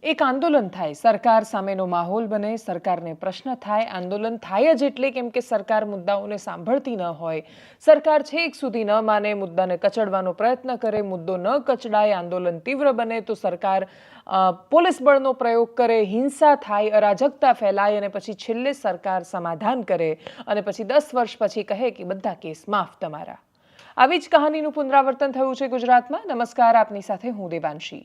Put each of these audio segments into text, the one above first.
એક આંદોલન થાય, સરકાર સામેનો માહોલ બને, સરકારને પ્રશ્ન થાય, આંદોલન થાય જ એટલે કેમ કે સરકાર મુદ્દાઓને સાંભળતી ન હોય, સરકાર છેક સુધી ન માને, મુદ્દાને કચડવાનો પ્રયત્ન કરે, મુદ્દો ન કચડાય, આંદોલન તીવ્ર બને તો સરકાર પોલીસ બળનો પ્રયોગ કરે, હિંસા થાય, અરાજકતા ફેલાય અને પછી છેલ્લે સરકાર સમાધાન કરે અને પછી 10 વર્ષ પછી કહે કે બધા કેસ માફ તમારા. આવી જ કહાનીનું પુનરાવર્તન થયું છે ગુજરાતમાં. નમસ્કાર, આપની સાથે હું દેવાંશી.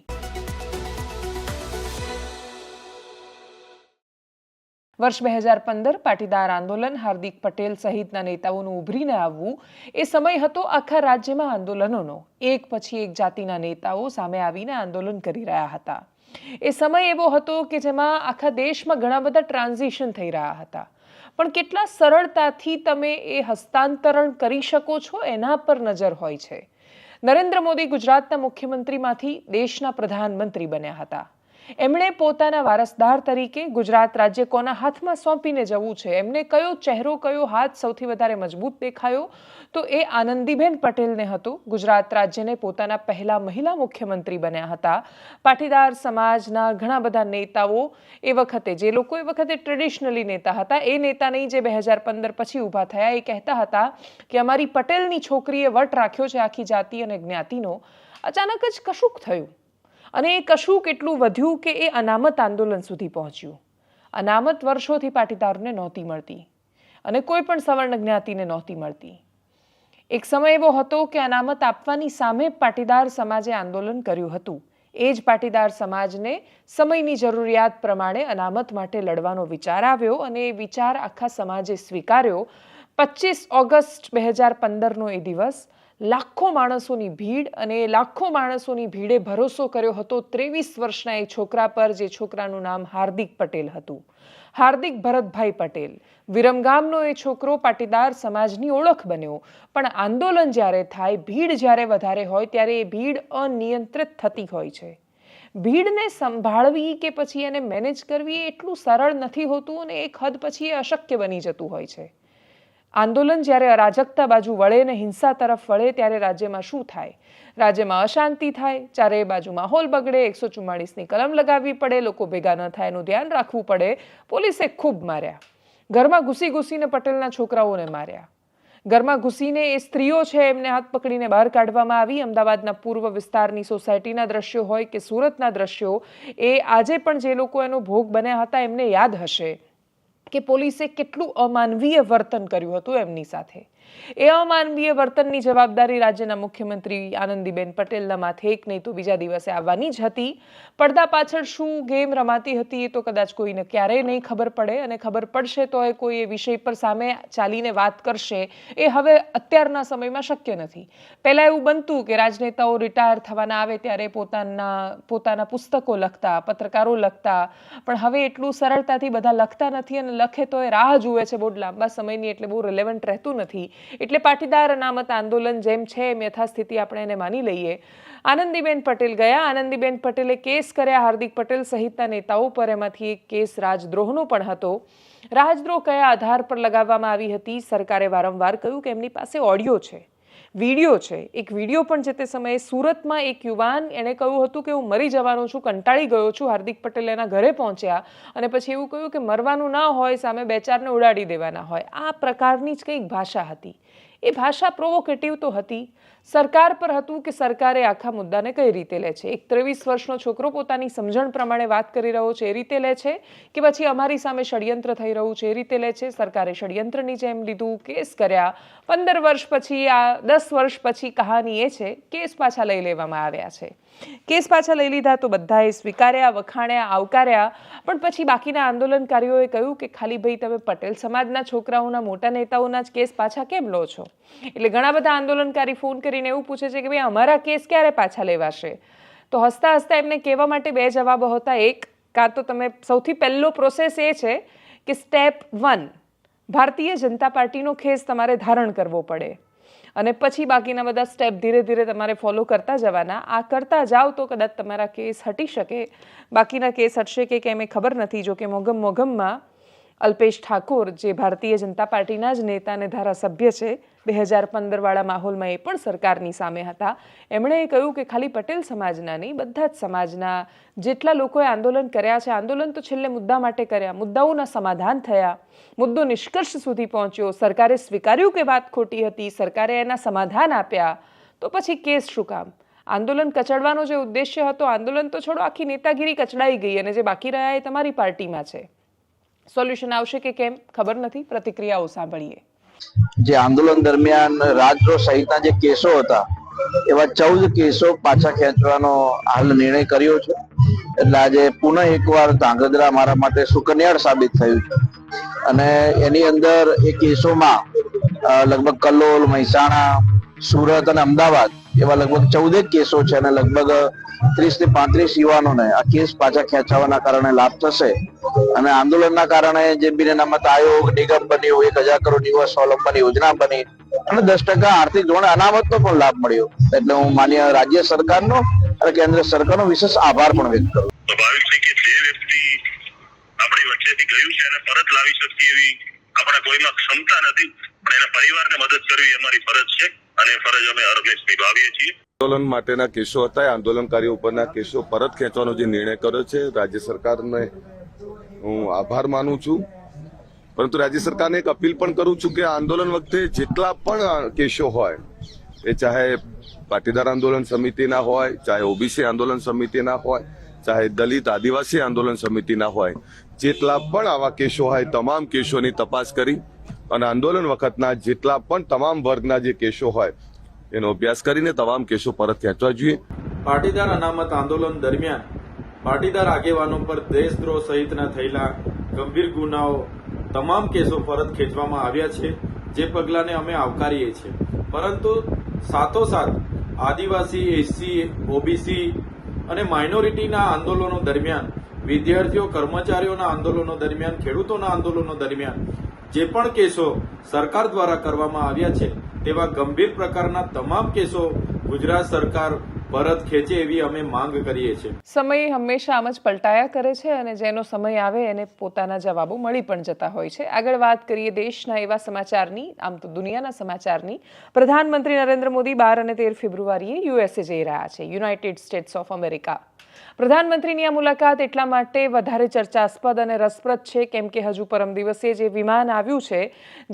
વર્ષ 2015 પાટીદાર આંદોલન, હાર્દિક પટેલ સહિતના નેતાઓનું ઉભરીને આવવું એ સમય હતો આખા રાજ્યમાં આંદોલનોનો. એક પછી એક જાતિના નેતાઓ સામે આવીને આંદોલન કરી રહ્યા હતા. એ સમય એવો હતો કે જેમાં આખા દેશમાં ઘણા બધા ટ્રાન્ઝિશન થઈ રહ્યા હતા. પણ કેટલા સરળતાથી તમે એ હસ્તાંતરણ કરી શકો છો એના પર નજર હોય છે. નરેન્દ્ર મોદી ગુજરાતના મુખ્યમંત્રીમાંથી દેશના પ્રધાનમંત્રી બન્યા હતા. એમણે પોતાના વારસદાર તરીકે ગુજરાત રાજ્ય કોના હાથમાં સોંપીને જવું છે, એમને કયો ચહેરો, કયો હાથ સૌથી વધારે મજબૂત દેખાયો, તો એ આનંદીબેન પટેલને હતો. ગુજરાત રાજ્યને પોતાના પહેલા મહિલા મુખ્યમંત્રી બન્યા હતા. પાટીદાર સમાજના ઘણા બધા નેતાઓ એ વખતે, જે લોકો એ વખતે ટ્રેડિશનલી નેતા હતા, એ નેતા નહીં જે 2015 પછી ઊભા થયા, એ કહેતા હતા કે અમારી પટેલની છોકરીએ વટ રાખ્યો છે આખી જાતિ અને જ્ઞાતિનો. અચાનક જ કશુંક થયું અને એ કશું કેટલું વધ્યું કે એ અનામત આંદોલન સુધી પહોંચ્યું. અનામત વર્ષોથી પાટીદારોને નહોતી મળતી અને કોઈ પણ સવર્ણ જ્ઞાતિને નહોતી મળતી. એક સમય એવો હતો કે અનામત આપવાની સામે પાટીદાર સમાજે આંદોલન કર્યું હતું. એ જ પાટીદાર સમાજને સમયની જરૂરિયાત પ્રમાણે અનામત માટે લડવાનો વિચાર આવ્યો અને એ વિચાર આખા સમાજે સ્વીકાર્યો. 25 ઓગસ્ટ 2015નો એ દિવસ, લાખો માણસોની ભીડ, અને લાખો માણસોની ભીડે ભરોસો કર્યો હતો 23 વર્ષના એક છોકરા પર, જે છોકરાનું નામ હાર્દિક પટેલ હતું. હાર્દિક ભરતભાઈ પટેલ, વિરમગામનો એ છોકરો પાટીદાર સમાજની ઓળખ બન્યો. પણ આંદોલન જ્યારે થાય, ભીડ જ્યારે વધારે હોય, ત્યારે એ ભીડ અનિયંત્રિત થતી હોય છે. ભીડને સંભાળવી કે પછી એને મેનેજ કરવી એ એટલું સરળ નથી હોતું અને એક હદ પછી એ અશક્ય બની જતું હોય છે. આંદોલન જ્યારે અરાજકતા બાજુ વળે ને હિંસા તરફ વળે, ત્યારે રાજ્યમાં શું થાય? રાજ્યમાં અશાંતિ થાય, ચારે બાજુ માહોલ બગડે, 144ની કલમ લગાવવી પડે, લોકો ભેગા ન થાય એનું ધ્યાન રાખવું પડે. પોલીસે ખૂબ માર્યા, ઘરમાં ઘૂસી ઘૂસીને પટેલના છોકરાઓને માર્યા. ઘરમાં ઘૂસીને એ સ્ત્રીઓ છે એમને હાથ પકડીને બહાર કાઢવામાં આવી. અમદાવાદના પૂર્વ વિસ્તારની સોસાયટીના દ્રશ્યો હોય કે સુરતના દ્રશ્યો, એ આજે પણ જે લોકો એનો ભોગ બન્યા હતા એમને યાદ હશે કે પોલીસે કેટલું અમાનવીય વર્તન કર્યું હતું એમની સાથે. એ અમાનવીય વર્તનની જવાબદારી રાજ્યના મુખ્યમંત્રી આનંદીબેન પટેલના માથે એક નહીં તો બીજા દિવસે આવવાની જ હતી. પડદા પાછળ શું ગેમ રમાતી હતી એ તો કદાચ કોઈને ક્યારેય નહીં ખબર પડે, અને ખબર પડશે તો એ કોઈ એ વિષય પર સામે ચાલીને વાત કરશે એ હવે અત્યારના સમયમાં શક્ય નથી. પહેલાં એવું બનતું કે રાજનેતાઓ રિટાયર થવાના આવે ત્યારે પોતાના પુસ્તકો લખતા, પત્રકારો લખતા, પણ હવે એટલું સરળતાથી બધા લખતા નથી અને લખે તો એ રાહ જુએ છે બહુ લાંબા સમયની, એટલે બહુ રિલેવન્ટ રહેતું નથી. એટલે પાટીદાર અનામત આંદોલન જેમ છે એમ યથાસ્થિતિ આપણે એને માની લઈએ. આનંદીબેન પટેલ ગયા. આનંદીબેન પટેલે કેસ કર્યા હાર્દિક પટેલ સહિતના નેતાઓ પર. એમાંથી એક કેસ રાજદ્રોહનો પણ હતો. રાજદ્રોહ કયા આધાર પર લગાવવામાં આવી હતી? સરકારે વારંવાર કહ્યું કે એમની પાસે ઓડિયો છે, વિડીયો છે. એક વિડીયો પણ જે તે સમયે સુરતમાં એક યુવાન, એણે કહ્યું હતું કે હું મરી જવાનો છું, કંટાળી ગયો છું. હાર્દિક પટેલ એના ઘરે પહોંચ્યા અને પછી એવું કહ્યું કે મરવાનું ના હોય, સામે 2-4ને ઉડાડી દેવાના હોય. આ પ્રકારની જ કંઈક ભાષા હતી. એ ભાષા પ્રોવોકેટિવ તો હતી. સરકાર પર હતું કે સરકારે આખા મુદ્દાને કઈ રીતે લે છે. એક 23 વર્ષનો છોકરો પોતાની સમજણ પ્રમાણે વાત કરી રહ્યો છે એ રીતે લે છે કે પછી અમારી સામે ષડયંત્ર થઈ રહ્યું છે એ રીતે લે છે. સરકારે ષડયંત્રની જેમ લીધું, કેસ કર્યા. 15 વર્ષ પછી, આ 10 વર્ષ પછી કહાની એ છે કેસ પાછા લઈ લેવામાં આવ્યા છે. કેસ પાછા લઈ લીધા તો બધાએ સ્વીકાર્યા, વખાણ્યા, આવકાર્યા. પણ પછી બાકીના આંદોલનકારીઓએ કહ્યું કે ખાલી ભાઈ તમે પટેલ સમાજના છોકરાઓના, મોટા નેતાઓના જ કેસ પાછા કેમ લો છો? એટલે ઘણા બધા આંદોલનકારી ફોન કરીને એવું પૂછે છે કે ભાઈ અમારા કેસ ક્યારે પાછા લેવાશે? તો હસતા હસતા એમને કહેવા માટે 2 જવાબો હતા. એક, કાં તો તમે સૌથી પહેલો પ્રોસેસ એ છે કે સ્ટેપ 1, ભારતીય જનતા પાર્ટીનો કેસ તમારે ધારણ કરવો પડે અને પછી બાકીના બધા સ્ટેપ ધીરે ધીરે તમારે ફોલો કરતા જવાના. આ કરતા જાઓ તો કદાચ તમારા કેસ હટી શકે. બાકીના કેસ હટશે કે કેમ એ ખબર નથી. જો કે મોગમમાં અલ્પેશ ઠાકોર, જે ભારતીય જનતા પાર્ટીના જ નેતા અને ધારાસભ્ય છે, 2015 માહોલમાં એ પણ સરકારની સામે હતા. એમણે કહ્યું કે ખાલી પટેલ સમાજના નહીં, બધા જ સમાજના જેટલા લોકોએ આંદોલન કર્યા છે, આંદોલન તો છેલ્લે મુદ્દા માટે કર્યા, મુદ્દાઓના સમાધાન થયા, મુદ્દો નિષ્કર્ષ સુધી પહોંચ્યો, સરકારે સ્વીકાર્યું કે વાત ખોટી હતી, સરકારે એના સમાધાન આપ્યા, તો પછી કેસ શું કામ? આંદોલન કચડવાનો જે ઉદ્દેશ્ય હતો, આંદોલન તો છોડો, આખી નેતાગીરી કચડાઈ ગઈ અને જે બાકી રહ્યા એ તમારી પાર્ટીમાં છે. સોલ્યુશન આવશે કે કેમ ખબર નથી. પ્રતિક્રિયાઓ સાંભળીએ. જે આંદોલન દરમિયાન રાજદ્રોહ સહિતના જે કેસો હતા એવા 14 કેસો પાછા ખેંચવાનો હાલ નિર્ણય કર્યો છે. એટલે આજે પુનઃ એકવાર ધાંગધ્રા મારા માટે સુકન્યાળ સાબિત થયું છે અને એની અંદર એ કેસોમાં લગભગ કલોલ, મહેસાણા, સુરત અને અમદાવાદ એવા લગભગ 14 કેસો છે અને લગભગ 30 થી 35 યુવાનોને આ કેસ પાછા ખેંચાવાના કારણે લાભ થશે અને આંદોલનના કારણે જે બિન અનામત આયોગ નિગમ બન્યો, 1000 કરોડ યુવા સ્વાવલંબન યોજના બની અને 10% આર્થિક ધોરણે અનામતનો પણ લાભ મળ્યો. એટલે હું માન્ય રાજ્ય સરકારનો અને કેન્દ્ર સરકારનો વિશેષ આભાર પણ વ્યક્ત કરું. સ્વાભાવિક છે કે જે વ્યક્તિ આપણી વચ્ચેથી ગયું છે એને પરત લાવી શકીએ એવી આપણા કોઈમાં ક્ષમતા નથી, પણ એના પરિવારને મદદ કરવી અમારી ફરજ છે અને ફરજ અમે હરમેશ નિભાવીએ છીએ. આંદોલન માટેના કેસો હતા, આંદોલનકારીઓ ઉપરના કેસો પરત ખેંચવાનો જે નિર્ણય કર્યો છે, રાજ્ય સરકારને હું આભાર માનું છું. પરંતુ રાજ્ય સરકારને એક અપીલ પણ કરું છું કે આંદોલન વખતે જેટલા પણ કેસો હોય, એ ચાહે પાટીદાર આંદોલન સમિતિના હોય, ચાહે ઓબીસી આંદોલન સમિતિના હોય, ચાહે દલિત આદિવાસી આંદોલન સમિતિના હોય, જેટલા પણ આવા કેસો હોય તમામ કેસોની તપાસ કરી અને આંદોલન વખતના જેટલા પણ તમામ વર્ગના જે કેસો હોય એનો અભ્યાસ કરીને તમામ કેસો પરત ખેંચવા જોઈએ. પાટીદાર અનામત આંદોલન દરમિયાન પાટીદાર આગેવાનો પર દેશદ્રોહ સહિતના થયેલા ગંભીર ગુનાઓ તમામ કેસો પરત ખેંચવામાં આવ્યા છે, જે પગલાંને અમે આવકારીએ છીએ. પરંતુ સાથોસાથ આદિવાસી, એસસી, ઓબીસી અને માઇનોરિટીના આંદોલનો દરમિયાન, વિદ્યાર્થીઓ, કર્મચારીઓના આંદોલનો દરમિયાન, ખેડૂતોના આંદોલનો દરમિયાન જે પણ કેસો સરકાર દ્વારા કરવામાં આવ્યા છે તેવા ગંભીર પ્રકારના તમામ કેસો ગુજરાત સરકાર પરત ખેંચે એવી અમે માંગ કરીએ છીએ. સમય હંમેશા આમ જ પલટાયા કરે છે અને જેનો સમય આવે એને પોતાના જવાબો મળી પણ જતા હોય છે. આગળ વાત કરીએ દેશના એવા સમાચારની, આમ તો દુનિયાના સમાચારની. પ્રધાનમંત્રી નરેન્દ્ર મોદી 12 અને 13 ફેબ્રુઆરીએ યુએસએ જઈ રહ્યા છે, યુનાઇટેડ સ્ટેટ્સ ઓફ અમેરિકા. પ્રધાનમંત્રીની આ મુલાકાત એટલા માટે વધારે ચર્ચાસ્પદ અને રસપ્રદ છે કેમ કે હજુ પરમ દિવસે જે વિમાન આવ્યું છે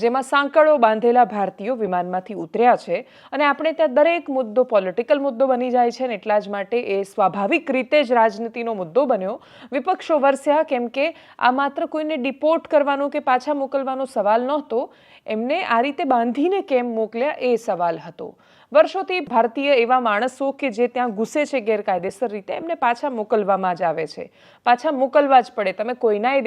જેમાં સાંકળો બાંધેલા ભારતીયો વિમાનમાંથી ઉતર્યા છે અને આપણે ત્યાં દરેક મુદ્દો પોલિટિકલ મુદ્દો બની જાય છે ને એટલા જ માટે એ સ્વાભાવિક રીતે જ રાજનીતિનો મુદ્દો બન્યો. વિપક્ષો વરસ્યા કેમ કે આ માત્ર કોઈને ડિપોર્ટ કરવાનો કે પાછા મોકલવાનો સવાલ નહોતો, એમને આ રીતે બાંધીને કેમ મોકલ્યા એ સવાલ હતો. વર્ષોથી ભારતીય એવા માણસો કે જે ત્યાં ઘૂસે છે ગેરકાયદેસર રીતે, એમને પાછા મોકલવામાં જ આવે છે, પાછા મોકલવા જ પડે. તમે કોઈનાય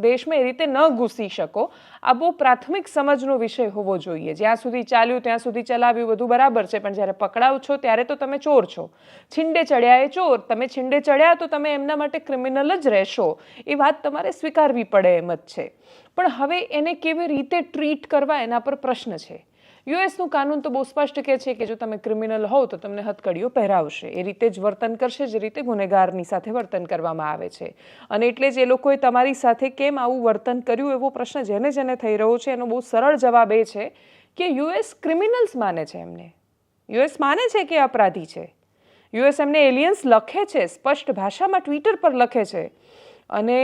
દેશમાં એ રીતે ન ઘૂસી શકો. આ બહુ પ્રાથમિક સમજનો વિષય હોવો જોઈએ. જ્યાં સુધી ચાલ્યું ત્યાં સુધી ચલાવ્યું, બધું બરાબર છે, પણ જ્યારે પકડાવ છો ત્યારે તો તમે ચોર છો. છીંડે ચડ્યા એ ચોર, તમે છીંડે ચડ્યા તો તમે એમના માટે ક્રિમિનલ જ રહેશો. એ વાત તમારે સ્વીકારવી પડે એમ જ છે. પણ હવે એને કેવી રીતે ટ્રીટ કરવા એના પર પ્રશ્ન છે. યુએસનું કાનૂન તો બહુ સ્પષ્ટ કહે છે કે જો તમે ક્રિમિનલ હોવ તો તમને હથકડીઓ પહેરાવશે, એ રીતે જ વર્તન કરશે જે રીતે ગુનેગારની સાથે વર્તન કરવામાં આવે છે. અને એટલે જ એ લોકોએ તમારી સાથે કેમ આવું વર્તન કર્યું એવો પ્રશ્ન જેને જેને થઈ રહ્યો છે એનો બહુ સરળ જવાબ એ છે કે યુએસ ક્રિમિનલ્સ માને છે એમને. યુએસ માને છે કે અપરાધી છે. યુએસ એમને એલિયન્સ લખે છે, સ્પષ્ટ ભાષામાં ટ્વિટર પર લખે છે. અને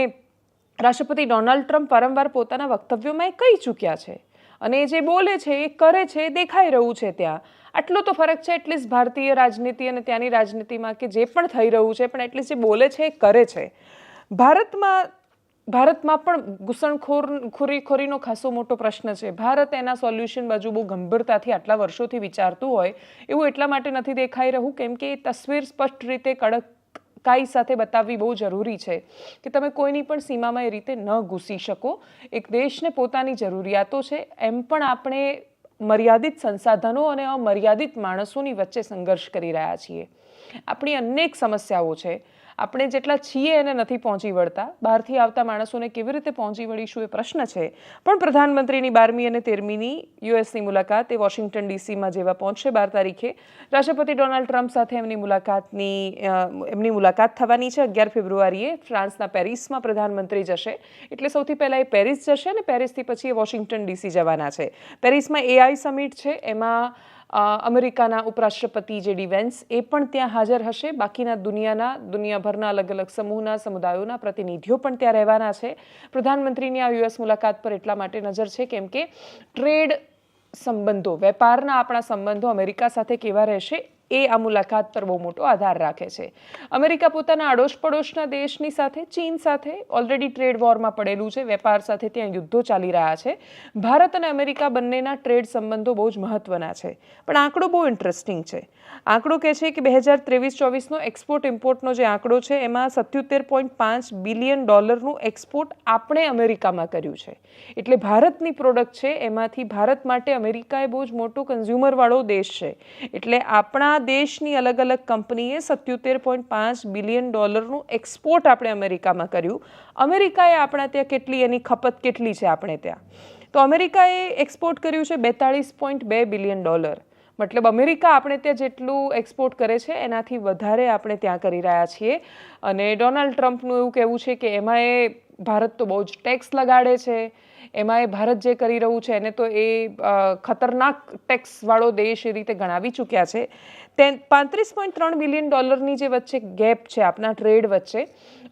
રાષ્ટ્રપતિ ડોનાલ્ડ ટ્રમ્પ વારંવાર પોતાના વક્તવ્યોમાં એ કહી ચૂક્યા છે અને એ જે બોલે છે એ કરે છે એ દેખાઈ રહ્યું છે. ત્યાં આટલો તો ફરક છે એટલીસ્ટ ભારતીય રાજનીતિ અને ત્યાંની રાજનીતિમાં કે જે પણ થઈ રહ્યું છે પણ એટલીસ્ટ જે બોલે છે એ કરે છે. ભારતમાં પણ ઘૂસણખોરીનો ખાસો મોટો પ્રશ્ન છે. ભારત એના સોલ્યુશન બાજુ બહુ ગંભીરતાથી આટલા વર્ષોથી વિચારતું હોય એવું એટલા માટે નથી દેખાઈ રહ્યું કેમ કે એ તસવીર સ્પષ્ટ રીતે કડકાઈ સાથે બતાવવી બહુ જરૂરી છે કે તમે કોઈની પણ સીમામાં એ રીતે ન ઘૂસી શકો. એક દેશને પોતાની જરૂરિયાતો છે, એમ પણ આપણે મર્યાદિત સંસાધનો અને અમર્યાદિત માણસોની વચ્ચે સંઘર્ષ કરી રહ્યા છીએ. આપણી અનેક સમસ્યાઓ છે. આપણે જેટલા છીએ એને નથી પહોંચી વળતા. બહારથી આવતા માણસોને કેવી રીતે પહોંચી વળીશું એ પ્રશ્ન છે. પણ પ્રધાનમંત્રીની 12મી અને 13મીની યુએસની મુલાકાત એ વોશિંગ્ટન ડીસીમાં જેવા પહોંચશે 12 તારીખે રાષ્ટ્રપતિ ડોનાલ્ડ ટ્રમ્પ સાથે એમની મુલાકાત થવાની છે. 11 ફેબ્રુઆરીએ ફ્રાન્સના પેરિસમાં પ્રધાનમંત્રી જશે. એટલે સૌથી પહેલાં એ પેરિસ જશે અને પેરિસથી પછી એ વોશિંગ્ટન ડીસી જવાના છે. પેરિસમાં AI સમિટ છે, એમાં અમેરિકાના ઉપરાષ્ટ્રપતિ JD વેન્સ એ પણ ત્યાં હાજર હશે. બાકીના દુનિયાભરના અલગ અલગ સમૂહના સમુદાયોના પ્રતિનિધિઓ પણ ત્યાં રહેવાના છે. પ્રધાનમંત્રીની આ યુએસ મુલાકાત પર એટલા માટે નજર છે કેમ કે ટ્રેડ સંબંધો, વેપારના આપણા સંબંધો અમેરિકા સાથે કેવા રહેશે એ આ મુલાકાત પર બહુ મોટો આધાર રાખે છે. અમેરિકા પોતાના આડોશ પડોશના દેશની સાથે, ચીન સાથે ઓલરેડી ટ્રેડ વોરમાં પડેલું છે. વેપાર સાથે ત્યાં યુદ્ધો ચાલી રહ્યા છે. ભારત અને અમેરિકા બંનેના ટ્રેડ સંબંધો બહુ જ મહત્વના છે. પણ આંકડો બહુ ઇન્ટરેસ્ટિંગ છે. આંકડો કહે છે કે 2023-24નો એક્સપોર્ટ ઇમ્પોર્ટનો જે આંકડો છે એમાં $77.5 બિલિયન એક્સપોર્ટ આપણે અમેરિકામાં કર્યું છે. એટલે ભારતની પ્રોડક્ટ છે એમાંથી ભારત માટે અમેરિકા એ બહુ જ મોટો કન્ઝ્યુમરવાળો દેશ છે. એટલે આપણા દેશની અલગ અલગ કંપનીએ $77.5 બિલિયન એક્સપોર્ટ આપણે અમેરિકામાં કર્યું. અમેરિકાએ આપણા ત્યાં કેટલી, એની ખપત કેટલી છે આપણે ત્યાં, તો અમેરિકાએ એક્સપોર્ટ કર્યું છે $42.2 બિલિયન. મતલબ અમેરિકા આપણે ત્યાં જેટલું એક્સપોર્ટ કરે છે એનાથી વધારે આપણે ત્યાં કરી રહ્યા છીએ. અને ડોનાલ્ડ ટ્રમ્પનું એવું કહેવું છે કે એમાં એ ભારત તો બહુ જ ટેક્સ લગાડે છે, એમાં એ ભારત જે કરી રહ્યું છે એને તો એ ખતરનાક ટેક્સવાળો દેશ એ રીતે ગણાવી ચૂક્યા છે. $35.3 બિલિયન જે વચ્ચે ગેપ છે આપણા ટ્રેડ વચ્ચે,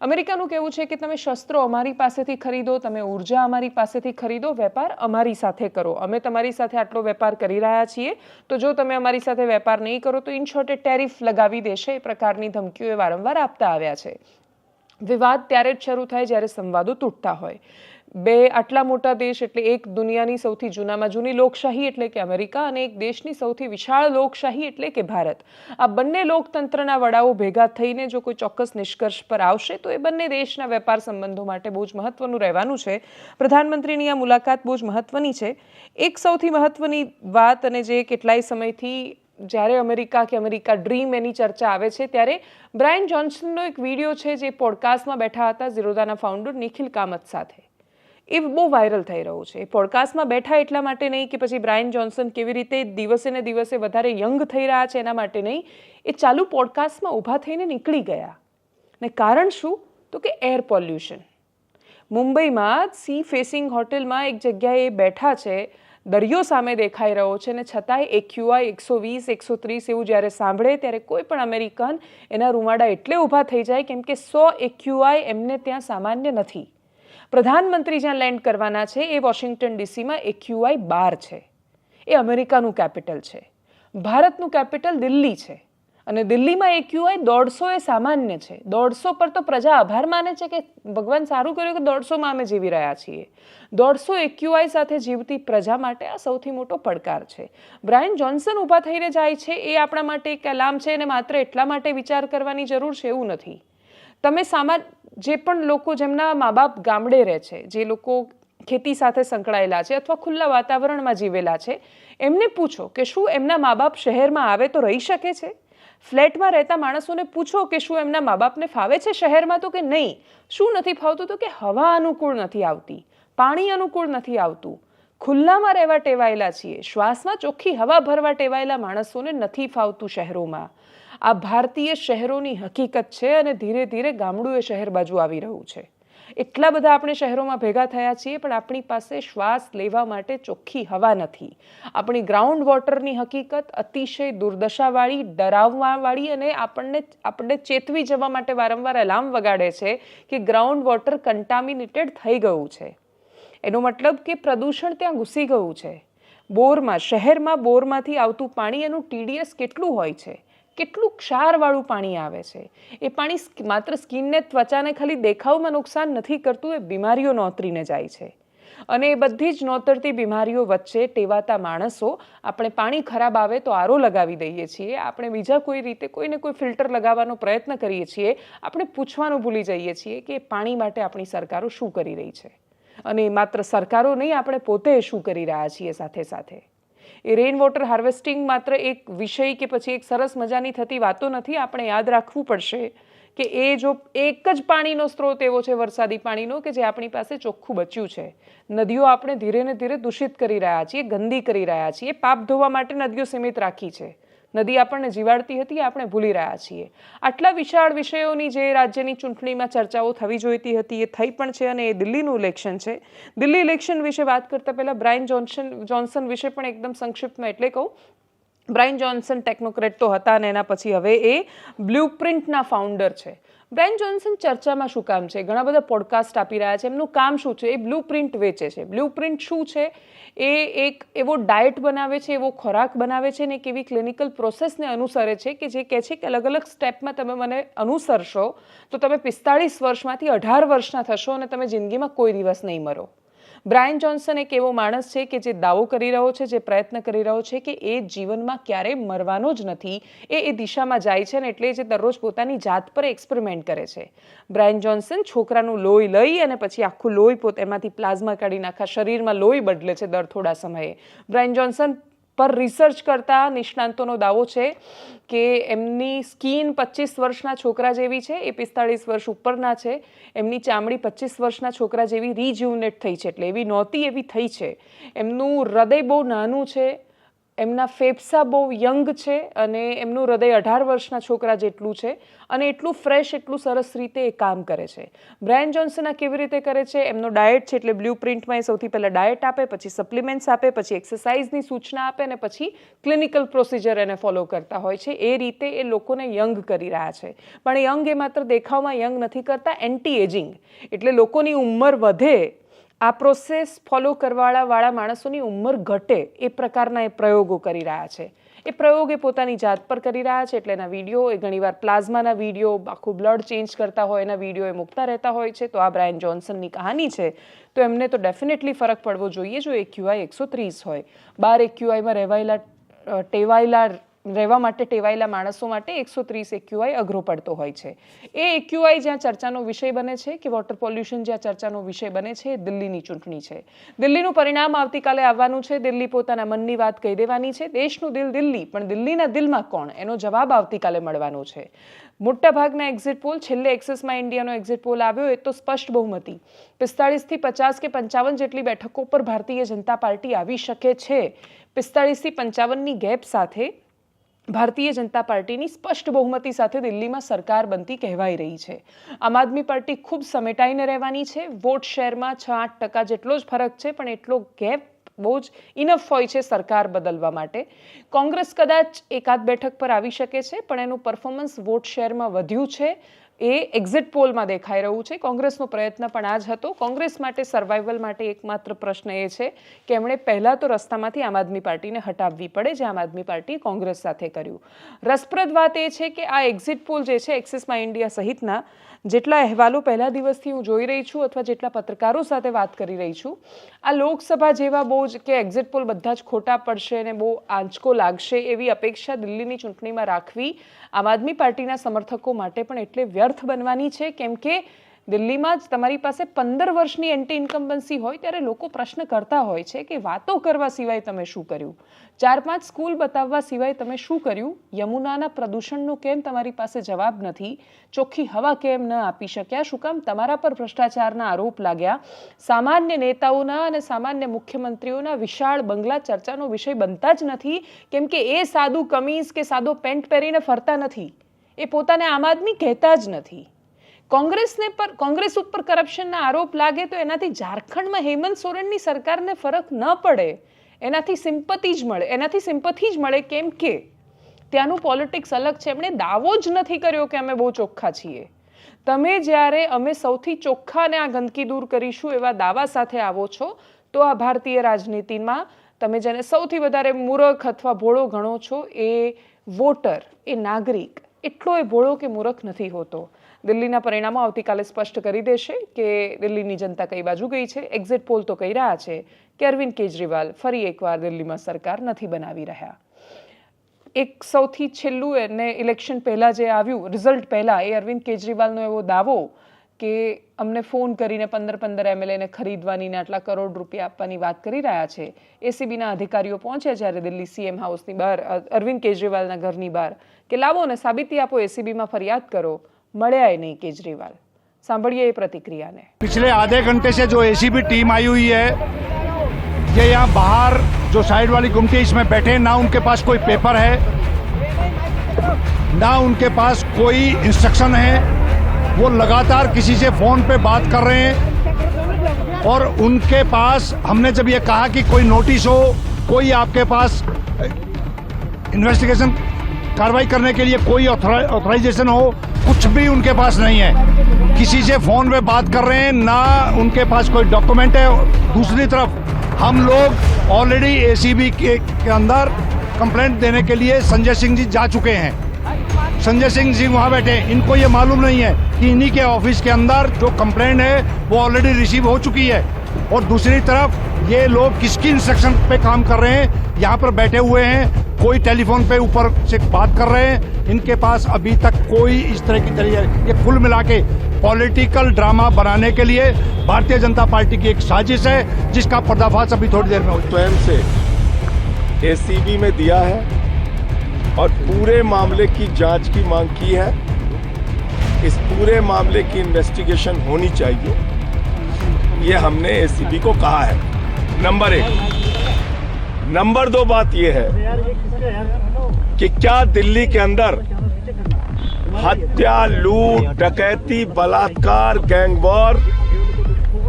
અમેરિકાનું કહેવું છે કે તમે શસ્ત્રો અમારી પાસેથી ખરીદો, તમે ઉર્જા અમારી પાસેથી ખરીદો, વેપાર અમારી સાથે કરો. અમે તમારી સાથે આટલો વેપાર કરી રહ્યા છીએ, તો જો તમે અમારી સાથે વેપાર નહીં કરો તો ઇન શોર્ટ ટેરિફ લગાવી દેશે. એ પ્રકારની ધમકીઓ એ વારંવાર આપતા આવ્યા છે. વિવાદ ત્યારે જ શરૂ થાય જ્યારે સંવાદો તૂટતા હોય. બે આટલા મોટા દેશ એટલે એક દુનિયાની સૌથી જૂનામાં જૂની લોકશાહી એટલે કે અમેરિકા અને એક દેશની સૌથી વિશાળ લોકશાહી એટલે કે ભારત. આ બંને લોકતંત્રના વડાઓ ભેગા થઈને જો કોઈ ચોક્કસ નિષ્કર્ષ પર આવશે તો એ બંને દેશના વેપાર સંબંધો માટે બહુ જ મહત્વનું રહેવાનું છે. પ્રધાનમંત્રીની આ મુલાકાત બહુ જ મહત્વની છે. એક સૌથી મહત્વની વાત, અને જે કેટલાય સમયથી જ્યારે અમેરિકા કે અમેરિકા ડ્રીમ એની ચર્ચા આવે છે ત્યારે બ્રાયન જોન્સનનો એક વિડીયો છે જે પોડકાસ્ટમાં બેઠા હતા ઝીરોદાના ફાઉન્ડર નિખિલ કામત સાથે. એ બહુ વાયરલ થઈ રહ્યું છે. એ પોડકાસ્ટમાં બેઠા એટલા માટે નહીં કે પછી બ્રાયન જોન્સન કેવી રીતે દિવસે ને દિવસે વધારે યંગ થઈ રહ્યા છે એના માટે નહીં, એ ચાલુ પોડકાસ્ટમાં ઊભા થઈને નીકળી ગયા. ને કારણ શું? તો કે એર પોલ્યુશન. મુંબઈમાં સી ફેસિંગ હોટેલમાં એક જગ્યાએ બેઠા છે, દરિયો સામે દેખાઈ રહ્યો છે, ને છતાંય AQI 120, 130 એવું જ્યારે સાંભળે ત્યારે કોઈ પણ અમેરિકન એના રૂવાડા એટલે ઊભા થઈ જાય કેમ કે 100 AQI એમને ત્યાં સામાન્ય નથી. પ્રધાનમંત્રી જ્યાં લેન્ડ કરવાના છે એ વોશિંગ્ટન ડીસીમાં AQI 12 છે. એ અમેરિકાનું કેપિટલ છે. ભારતનું કેપિટલ દિલ્હી છે અને દિલ્હીમાં AQI 150 એ સામાન્ય છે. 150 પર તો પ્રજા આભાર માને છે કે ભગવાન સારું કર્યું કે 150માં અમે જીવી રહ્યા છીએ. 150 AQI સાથે જીવતી પ્રજા માટે આ સૌથી મોટો પડકાર છે. બ્રાયન જોન્સન ઊભા થઈને જાય છે એ આપણા માટે એક એલાર્મ છે, અને માત્ર એટલા માટે વિચાર કરવાની જરૂર છે એવું નથી. તમે જે પણ લોકો જેમના મા બાપ ગામડે રહે છે, જે લોકો ખેતી સાથે સંકળાયેલા છે અથવા ખુલ્લા વાતાવરણમાં જીવેલા છે, એમને પૂછો કે શું એમના મા બાપ શહેરમાં આવે તો રહી શકે છે? ફ્લેટમાં રહેતા માણસોને પૂછો કે શું એમના મા બાપને ફાવે છે શહેરમાં, તો કે નહીં. શું નથી ફાવતું? તો કે હવા અનુકૂળ નથી આવતી, પાણી અનુકૂળ નથી આવતું. ખુલ્લામાં રહેવા ટેવાયેલા છીએ, શ્વાસમાં ચોખ્ખી હવા ભરવા ટેવાયેલા માણસોને નથી ફાવતું શહેરોમાં. આ ભારતીય શહેરોની હકીકત છે અને ધીરે ધીરે ગામડું એ શહેર બાજુ આવી રહ્યું છે. એટલા બધા આપણે શહેરોમાં ભેગા થયા છીએ પણ આપણી પાસે શ્વાસ લેવા માટે ચોખ્ખી હવા નથી. આપણી ગ્રાઉન્ડ વોટરની હકીકત અતિશય દુર્દશાવાળી, ડરાવવાવાળી અને આપણને ચેતવી જવા માટે વારંવાર એલાર્મ વગાડે છે કે ગ્રાઉન્ડ વોટર કન્ટામિનેટેડ થઈ ગયું છે. એનો મતલબ કે પ્રદૂષણ ત્યાં ઘૂસી ગયું છે. બોરમાં, શહેરમાં બોરમાંથી આવતું પાણી, એનું TDS કેટલું હોય છે, કેટલું ક્ષારવાળું પાણી આવે છે. એ પાણી માત્ર સ્કિનને, ત્વચાને ખાલી દેખાવમાં નુકસાન નથી કરતું, એ બીમારીઓ નોતરીને જાય છે. અને એ બધી જ નોતરતી બીમારીઓ વચ્ચે ટેવાતા માણસો આપણે પાણી ખરાબ આવે તો RO લગાવી દઈએ છીએ, આપણે બીજા કોઈ રીતે કોઈને કોઈ ફિલ્ટર લગાવવાનો પ્રયત્ન કરીએ છીએ, આપણે પૂછવાનું ભૂલી જઈએ છીએ કે પાણી માટે આપણી સરકારો શું કરી રહી છે. અને માત્ર સરકારો નહીં, આપણે પોતે શું કરી રહ્યા છીએ સાથે સાથે. એ રેઇન વોટર હાર્વેસ્ટિંગ માત્ર એક વિષય કે પછી એક સરસ મજાની થતી વાતો નથી. આપણે યાદ રાખવું પડશે કે એ જો એક જ પાણીનો સ્ત્રોત એવો છે વરસાદી પાણીનો કે જે આપણી પાસે ચોખ્ખું બચ્યું છે. નદીઓ આપણે ધીરે ને ધીરે દૂષિત કરી રહ્યા છીએ, ગંદી કરી રહ્યા છીએ. પાપ ધોવા માટે નદીઓ સીમિત રાખી છે. નદી આપણને જીવાડતી હતી, આપણે ભૂલી રહ્યા છીએ. આટલા વિશાળ વિષયોની જે રાજ્યની ચૂંટણીમાં ચર્ચાઓ થવી જોઈતી હતી એ થઈ પણ છે, અને એ દિલ્હીનું ઇલેક્શન છે. દિલ્હી ઇલેક્શન વિશે વાત કરતા પહેલા બ્રાયન જોન્સન વિશે પણ એકદમ સંક્ષિપ્તમાં એટલે કહું. બ્રાયન જોન્સન ટેકનોક્રેટ તો હતા અને એના પછી હવે એ બ્લુપ્રિન્ટના ફાઉન્ડર છે. બ્રાયન જોન્સન ચર્ચામાં શું કામ છે? ઘણા બધા પોડકાસ્ટ આપી રહ્યા છે. એમનું કામ શું છે? એ બ્લુપ્રિન્ટ વેચે છે. બ્લુપ્રિન્ટ શું છે? એ એક એવો ડાયટ બનાવે છે, એવો ખોરાક બનાવે છે ને એક એવી ક્લિનિકલ પ્રોસેસને અનુસરે છે કે જે કહે છે કે અલગ અલગ સ્ટેપમાં તમે મને અનુસરશો તો તમે 45 વર્ષમાંથી 18 વર્ષના થશો અને તમે જિંદગીમાં કોઈ દિવસ નહીં મરો. બ્રાયન જોન્સન એક એવો માણસ છે કે જે દાવો કરી રહ્યો છે, જે પ્રયત્ન કરી રહ્યો છે કે એ જીવનમાં ક્યારેય મરવાનો જ નથી. એ દિશામાં જાય છે ને એટલે જે દરરોજ પોતાની જાત પર એક્સપેરિમેન્ટ કરે છે. બ્રાયન જોન્સન છોકરાનું લોહી લઈ અને પછી આખું લોહી એમાંથી પ્લાઝમા કાઢીને આખા શરીરમાં લોહી બદલે છે દર થોડા સમયે. બ્રાયન જોન્સન પર રિસર્ચ કરતા નિષ્ણાંતોનો દાવો છે કે એમની સ્કિન 25 વર્ષના છોકરા જેવી છે, એ 45 વર્ષ ઉપરના છે. એમની ચામડી 25 વર્ષના છોકરા જેવી રીજ્યુનેટ થઈ છે, એટલે એવી નહોતી એવી થઈ છે. એમનું હૃદય બહુ નાનું છે, એમના ફેફસા બહુ યંગ છે અને એમનું હૃદય 18 વર્ષના છોકરા જેટલું છે અને એટલું ફ્રેશ, એટલું સરસ રીતે એ કામ કરે છે. બ્રાયન જોન્સન આ કેવી રીતે કરે છે? એમનો ડાયટ છે, એટલે બ્લુપ્રિન્ટમાં એ સૌથી પહેલાં ડાયટ આપે, પછી સપ્લિમેન્ટ્સ આપે, પછી એક્સરસાઇઝની સૂચના આપે અને પછી ક્લિનિકલ પ્રોસિજર એને ફોલો કરતા હોય છે. એ રીતે એ લોકોને યંગ કરી રહ્યા છે. પણ એ યંગ એ માત્ર દેખાવમાં યંગ નથી કરતા, એન્ટી એજિંગ, એટલે લોકોની ઉંમર વધે, આ પ્રોસેસ ફોલો કરવાવાળા માણસોની ઉંમર ઘટે એ પ્રકારના એ પ્રયોગો કરી રહ્યા છે. એ પ્રયોગ એ પોતાની જાત પર કરી રહ્યા છે, એટલે એના વિડીયો એ ઘણીવાર પ્લાઝમાના વિડીયો, આખું બ્લડ ચેન્જ કરતા હોય એના વિડીયો એ મૂકતા રહેતા હોય છે. તો આ બ્રાયન જોન્સનની કહાની છે. તો એમને તો ડેફિનેટલી ફરક પડવો જોઈએ જો એક્યુઆઈ 130 હોય. 12 એક્યુઆઈમાં રહેવા માટે ટેવાયેલા માણસો માટે 130 એક્યુઆઈ અઘરો પડતો હોય છે. એ એક્યુઆઈ જ્યાં ચર્ચાનો વિષય બને છે કે વોટર પોલ્યુશન જ્યાં ચર્ચાનો વિષય બને છે એ દિલ્હીની ચૂંટણી છે. દિલ્હીનું પરિણામ આવતીકાલે આવવાનું છે. દિલ્હી પોતાના મનની વાત કહી દેવાની છે. દેશનું દિલ દિલ્હી, પણ દિલ્હીના દિલમાં કોણ? એનો જવાબ આવતીકાલે મળવાનો છે. મોટાભાગના એક્ઝિટ પોલ, છેલ્લે એક્સિસમાં ઇન્ડિયાનો એક્ઝિટ પોલ આવ્યો એ તો સ્પષ્ટ બહુમતી 45 થી 50 કે 55 જેટલી બેઠકો પર ભારતીય જનતા પાર્ટી આવી શકે છે. 45 થી 55ની ગેપ સાથે ભારતીય જનતા પાર્ટીની સ્પષ્ટ બહુમતી સાથે દિલ્હીમાં સરકાર બનતી કહેવાઈ રહી છે. આમ આદમી પાર્ટી ખૂબ સમેટાઈને રહેવાની છે. વોટ શેરમાં 6-8% જેટલો જ ફરક છે, પણ એટલો ગેપ બહુ જ ઇનફ હોય છે સરકાર બદલવા માટે. કોંગ્રેસ કદાચ એકાદ બેઠક પર આવી શકે છે, પણ એનું પરફોર્મન્સ વોટ શેરમાં વધ્યું છે એ એક્ઝિટ પોલમાં દેખાઈ રહ્યું છે. કોંગ્રેસનો પ્રયત્ન પણ આ જ હતો. કોંગ્રેસ માટે સર્વાઈવલ માટે એકમાત્ર પ્રશ્ન એ છે કે એમણે પહેલાં તો રસ્તામાંથી આમ આદમી પાર્ટીને હટાવવી પડે, જે આમ આદમી પાર્ટી કોંગ્રેસ સાથે કર્યું. રસપ્રદ વાત એ છે કે આ એક્ઝિટ પોલ જે છે એક્સિસમાં ઇન્ડિયા સહિતના જેટલા અહેવાલો પહેલા દિવસથી હું જોઈ રહી છું અથવા જેટલા પત્રકારો સાથે વાત કરી રહી છું, આ લોકસભા જેવા બહુ જ કે એક્ઝિટ પોલ બધા જ ખોટા પડશે અને બહુ આંચકો લાગશે એવી અપેક્ષા દિલ્હીની ચૂંટણીમાં રાખવી આમ આદમી પાર્ટીના સમર્થકો માટે પણ એટલે વ્યર્થ બનવાની છે. કેમ કે દિલ્હીમાં જ તમારી પાસે 15 વર્ષની એન્ટી ઇન્કમ્બન્સી હોય ત્યારે લોકો પ્રશ્ન કરતા હોય છે કે વાતો કરવા સિવાય તમે શું કર્યું? 4-5 સ્કૂલ બતાવવા સિવાય તમે શું કર્યું? યમુનાના પ્રદૂષણનો કેમ તમારી પાસે જવાબ નથી? ચોખ્ખી હવા કેમ ન આપી શક્યા? શું કામ તમારા પર ભ્રષ્ટાચારના આરોપ લાગ્યા? સામાન્ય નેતાઓના અને સામાન્ય મુખ્યમંત્રીઓના વિશાળ બંગલા ચર્ચાનો વિષય બનતા જ નથી, કેમ કે એ સાદું કમીઝ કે સાદો પેન્ટ પહેરીને ફરતા નથી. એ પોતાને આમ આદમી કહેતા જ નથી. કોંગ્રેસ ઉપર કરપ્શનના આરોપ લાગે તો એનાથી ઝારખંડમાં હેમંત સોરેનની સરકારને ફરક ન પડે, એનાથી સિમ્પથી જ મળે. કેમ કે ત્યાંનું પોલિટિક્સ અલગ છે. એમણે દાવો જ નથી કર્યો કે અમે બહુ ચોખ્ખા છીએ. તમે જ્યારે અમે સૌથી ચોખ્ખા અને આ ગંદકી દૂર કરીશું એવા દાવા સાથે આવો છો તો આ ભારતીય રાજનીતિમાં તમે જેને સૌથી વધારે મૂર્ખ અથવા ભોળો ગણો છો એ વોટર, એ નાગરિક એટલો એ ભોળો કે મૂર્ખ નથી હોતો. દિલ્હીના પરિણામો આવતીકાલે સ્પષ્ટ કરી દેશે કે દિલ્હીની જનતા કઈ બાજુ ગઈ છે. એક્ઝિટ પોલ તો કહી રહ્યા છે કે અરવિંદ કેજરીવાલ ફરી એકવાર દિલ્હીમાં સરકાર નથી બનાવી રહ્યા. એક સૌથી છેલ્લું એને ઇલેક્શન પહેલાં જે આવ્યું રિઝલ્ટ પહેલાં એ અરવિંદ કેજરીવાલનો એવો દાવો કે અમને ફોન કરીને 15 MLAને ખરીદવાની ને આટલા કરોડ રૂપિયા આપવાની વાત કરી રહ્યા છે. એસીબીના અધિકારીઓ પહોંચ્યા જ્યારે દિલ્હી સીએમ હાઉસની બહાર અરવિંદ કેજરીવાલના ઘરની બહાર કે લાવો ને સાબિતી આપો, એસીબીમાં ફરિયાદ કરો. મળ્યા નહીં કેજરીવાલ। સાંભળીએ એ પ્રતિક્રિયાને। पिछले आधे घंटे से जो एसीबी टीम आई हुई है, ये यहाँ बाहर जो साइड वाली गुमटी इसमें बैठे, ना उनके पास कोई पेपर है, ना उनके पास कोई इंस्ट्रक्शन है। वो लगातार किसी से फोन पे बात कर रहे हैं और उनके पास हमने जब ये कहा कि कोई नोटिस हो, कोई आपके पास इन्वेस्टिगेशन कार्रवाई करने के लिए कोई ऑथराइजेशन हो, कुछ भी उनके पास नहीं है। किसी से फोन पे बात कर रहे हैं, ना उनके पास कोई डॉक्यूमेंट है। दूसरी तरफ हम लोग ऑलरेडी एसीबी के अंदर कंप्लेंट देने के लिए संजय सिंह जी जा चुके हैं। संजय सिंह जी वहाँ बैठे, इनको ये मालूम नहीं है कि इन्हीं के ऑफिस के अंदर जो कंप्लेंट है वो ऑलरेडी रिसीव हो चुकी है। और दूसरी तरफ ये लोग किसकी इंस्ट्रक्शन पे काम कर रहे हैं, यहाँ पर बैठे हुए हैं, कोई टेलीफोन पे ऊपर से बात कर रहे हैं। इनके पास अभी तक कोई इस तरह की तरीके, ये कुल मिला के पॉलिटिकल ड्रामा बनाने के लिए भारतीय जनता पार्टी की एक साजिश है, जिसका पर्दाफाश अभी थोड़ी देर में हो। स्वयं से एसीबी में दिया है और पूरे मामले की जांच की मांग की है। इस पूरे मामले की इन्वेस्टिगेशन होनी चाहिए, ये हमने एसीबी को कहा है। नंबर 1। नंबर 2 बात यह है कि क्या दिल्ली के अंदर हत्या, लूट, डकैती, बलात्कार, गैंगवॉर,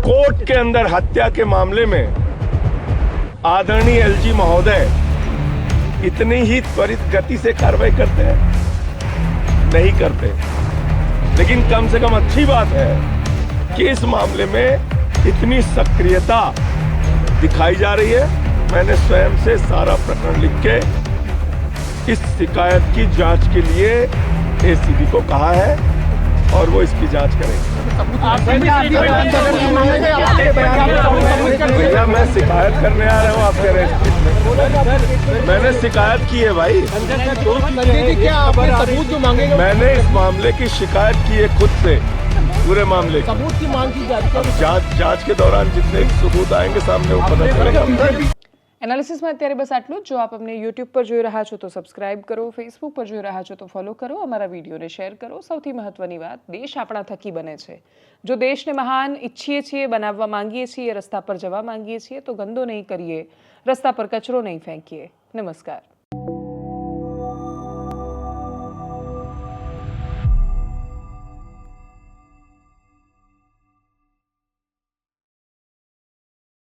कोर्ट के अंदर हत्या के मामले में आदरणीय एलजी महोदय इतनी ही त्वरित गति से कार्रवाई करते हैं? नहीं करते। लेकिन कम से कम अच्छी बात है कि इस मामले में इतनी सक्रियता दिखाई जा रही है। मैंने स्वयं से सारा प्रकरण लिख के इस शिकायत की जांच के लिए एसीबी को कहा है और वो इसकी जांच करेंगे। भैया मैं शिकायत करने आ रहा हूँ आपके अरेस्ट में। मैंने शिकायत की है भाई, मैंने इस मामले की शिकायत की है खुद से, पूरे मामले सबूत की मांग की जांच के दौरान जितने सबूत आएंगे सामने वो पता चलेगा। એનાલિસિસમાં અત્યારે બસ આટલું જ। જો આપ અમને યુટ્યુબ પર જોઈ રહ્યા છો તો સબસ્ક્રાઇબ કરો, ફેસબુક પર જોઈ રહ્યા છો તો ફોલો કરો, અમારા વિડીયોને શેર કરો। સૌથી મહત્વની વાત, દેશ આપણા થકી બને છે। જો દેશને મહાન ઈચ્છીએ છીએ, બનાવવા માંગીએ છીએ, રસ્તા પર જવા માંગીએ છીએ તો ગંદો નહીં કરીએ, રસ્તા પર કચરો નહીં ફેંકીએ। નમસ્કાર।